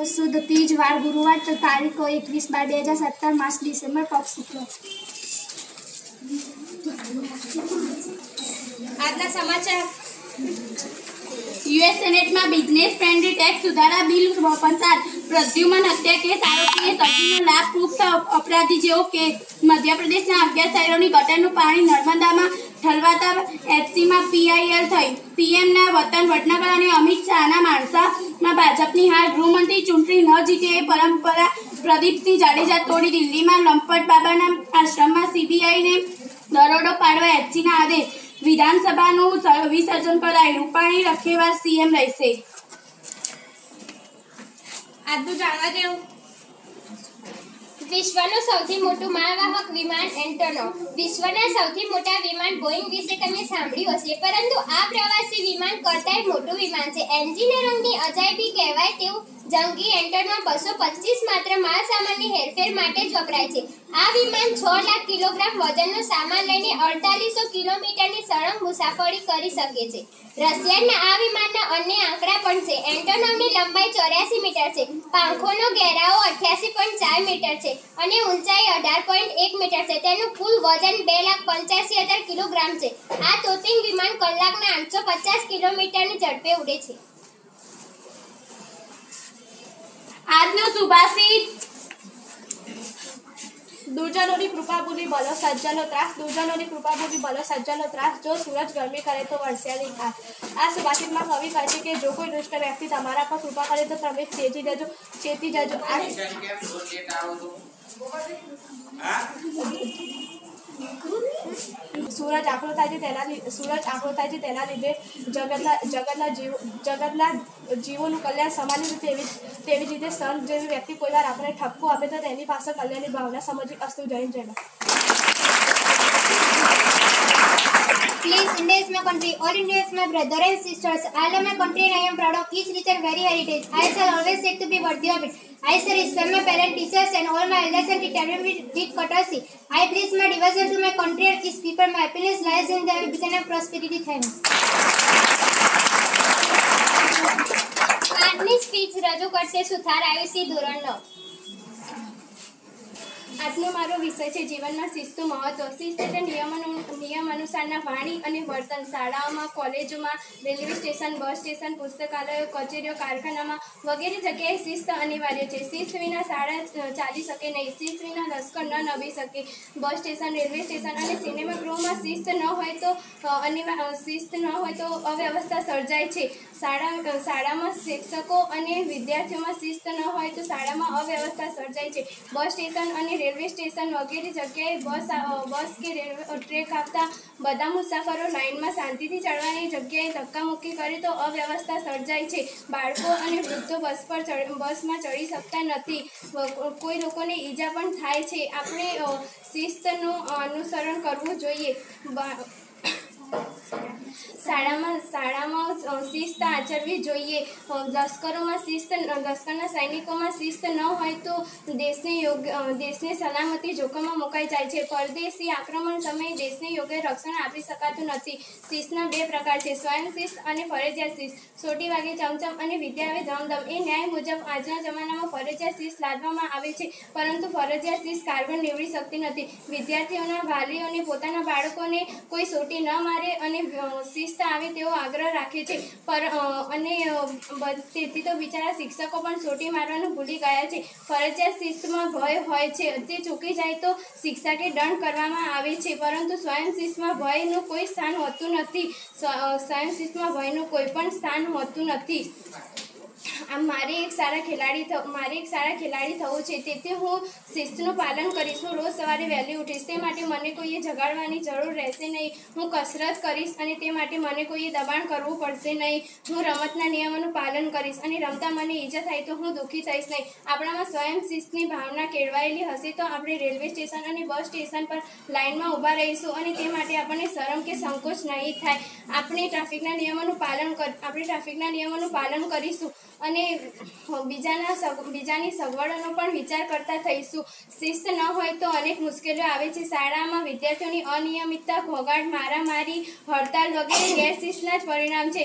शुद्ध तीज वार गुरुवार तो तारीख 21/12/2017 मास डिसेम्बर पक्ष शुक्ल। આજના સમાચાર યુએસ સેનેટમાં બિઝનેસ ફ્રેન્ડલી ટેક્સ સુધારા બિલ પસાર। પ્રદ્યુમન હત્યા કેસ આરોપીએ સજીનો લાભ પુખ્ત અપરાધી જેવો કેસ। મધ્યપ્રદેશના 11 શહેરોની ગટરનું પાણી નર્મદામાં ઠલવાતા એચસીમાં પીઆઈએલ થઈ। પીએમના વતન વડનગર અને અમિત શાહના માણસામાં ભાજપની હાર। ગૃહમંત્રી ચૂંટણી ન જીતે એ પરંપરા પ્રદીપસિંહ જાડેજા તોડી। દિલ્હીમાં લંપટ બાબાના આશ્રમમાં સીબીઆઈને દરોડો પાડવા એચસીના આદેશ। વિધાનસભાનું વિસર્જન કરાય। રૂપાણી રખેવાર સીએમ રહેશે। આજનું જાણવા જેવું વિશ્વનું સૌથી મોટું માલવાહક વિમાન એન્ટોનોવ। વિશ્વના સૌથી મોટા વિમાન બોઈંગ વિશે તમે સાંભળ્યું હશે, પરંતુ આ પ્રવાસી વિમાન કરતાંય મોટું વિમાન છે। એન્જિનિયરોની અજાયબી કહેવાય તેવું જંગી એન્ટોનોવ 225 માત્ર માલ સામાનની હેરફેર માટે જ વપરાય છે। આ વિમાન 6 લાખ કિલોગ્રામ વજનનો સામાન લઈને 4800 કિલોમીટરની સળંગ મુસાફરી કરી શકે છે। રશિયાના આ વિમાનના અન્ય આંકડા પણ છે। એન્ટોનોવની લંબાઈ 84 મીટર છે, પાંખોનો ઘેરાવો 88.4 મીટર છે અને ઊંચાઈ 18.1 મીટર છે। તેનું કુલ વજન 2,85,000 કિલોગ્રામ છે। આ તોતિંગ વિમાન કલાકના 850 કિલોમીટરની ઝડપે ઉડે છે। આજનો સુભાષિત દુર્જનોની કૃપા ભૂલી ભલો સજ્જનો ત્રાસ। દુર્જનોની કૃપા ભૂલી ભલો સજ્જનો ત્રાસ। જો સૂરજ ગરમી કરે તો વરસ્યાની ખાસ। આ સુભાષિતમાં કવિ કહે છે કે જો કોઈ દુષ્ટ વ્યક્તિ તમારા પર કૃપા કરે તો તમે ચેતી જજો। સૂરજ આખો થાય છે તેના લીધે જગતના જીવોનું કલ્યાણ સમાન છે। તેવી જ રીતે સંત જેવી વ્યક્તિ કોઈ વાર આપણે ઠપકો આપે તો તેની પાસે કલ્યાણની ભાવના સમજવી। અસ્તુ જય જય। Please, India is my country. All India is my brother and sisters. I love my country and I am proud of each rich and very heritage. I shall always seek to be worthy of it. I shall respect my parents, teachers and all my elders and treat everyone with courtesy. I pledge my devotion to my country and its people. My happiness lies in their ambition and prosperity. Thanks. આજની speech રજૂ કરશે સુથાર આયુષી ધોરણ 9। આજનો મારો વિષય છે જીવનમાં શિસ્તનું મહત્વ। શિસ્ત એટલે નિયમ અનુસારના વાણી અને વર્તન। શાળાઓમાં, કોલેજોમાં, રેલવે સ્ટેશન, બસ સ્ટેશન, પુસ્તકાલયો, કચેરીઓ, કારખાનામાં વગેરે જગ્યાએ શિસ્ત અનિવાર્ય છે। શિસ્ત વિના શાળા ચાલી શકે નહીં। શિસ્ત વિના લશ્કર ન નભી શકે। બસ સ્ટેશન, રેલવે સ્ટેશન અને સિનેમા ગૃહોમાં શિસ્ત ન હોય તો અવ્યવસ્થા સર્જાય છે। શાળામાં શિક્ષકો અને વિદ્યાર્થીઓમાં શિસ્ત ન હોય તો શાળામાં અવ્યવસ્થા સર્જાય છે। બસ સ્ટેશન અને રેલવે સ્ટેશન વગેરે જગ્યાએ બસ કે ટ્રેક આવતા બધા મુસાફરો લાઇનમાં શાંતિથી ચડવાની જગ્યાએ ધક્કામુક્કી કરે તો અવ્યવસ્થા સર્જાય છે। બાળકો અને વૃદ્ધો બસમાં ચડી શકતા નથી। કોઈ લોકોને ઈજા પણ થાય છે। આપણે શિસ્તનું અનુસરણ કરવું જોઈએ। શાળામાં શિસ્ત આચરવી જોઈએ। લશ્કરના સૈનિકોમાં શિસ્ત ન હોય તો દેશની સલામતી જોખમમાં મુકાઈ જાય છે। પરદેશી આક્રમણ સમયે દેશને યોગ્ય રક્ષણ આપી શકાતું નથી। શિસ્તના 2 પ્રકાર છે, સ્વયં શિસ્ત અને ફરજિયાત શિસ્ત। સોટી વાગે ચમચમ અને વિદ્યા આવે ધમધમ એ ન્યાય મુજબ આજના જમાનામાં ફરજિયાત શિસ્ત લાદવામાં આવે છે, પરંતુ ફરજિયાત શિસ્ત કારગર નીવડી શકતી નથી। વિદ્યાર્થીઓના વાલીઓને પોતાના બાળકોને કોઈ સોટી ન મારે અને શિસ્ત આવે તેવો આગ્રહ રાખે છે, તેથી તો બિચારા શિક્ષકો પણ સોટી મારવાનું ભૂલી ગયા છે। ફરજિયાત શિસ્તમાં ભય હોય છે, તે ચૂકી જાય તો શિક્ષા કે દંડ કરવામાં આવે છે, પરંતુ સ્વયં શિસ્તમાં ભયનું કોઈ સ્થાન હોતું નથી। સ્વયં શિસ્તમાં ભયનું કોઈ પણ સ્થાન હોતું નથી। મારે એક સારા ખેલાડી થવું છે, તેથી હું શિસ્તનું પાલન કરીશ। હું રોજ સવારે વહેલી ઉઠીશ, તે માટે મને કોઈએ જગાડવાની જરૂર રહેશે નહીં। હું કસરત કરીશ અને તે માટે મને કોઈએ દબાણ કરવું પડશે નહીં। હું રમતના નિયમોનું પાલન કરીશ અને રમતા મને ઈજા થાય તો હું દુઃખી થઈશ નહીં। આપણામાં સ્વયં શિસ્તની ભાવના કેળવાયેલી હશે તો આપણે રેલવે સ્ટેશન અને બસ સ્ટેશન પર લાઇનમાં ઊભા રહીશું અને તે માટે આપણને શરમ કે સંકોચ નહીં થાય। આપણે ટ્રાફિકના નિયમોનું પાલન કરીશું અને બીજાની સગવડોનો પણ વિચાર કરતા થઈશું। શિસ્ત ન હોય તો અનેક મુશ્કેલીઓ આવે છે। શાળામાં વિદ્યાર્થીઓની અનિયમિતતા, ઘોંઘાટ, મારામારી, હડતાલ વગેરે ગેરશિસ્તના જ પરિણામ છે।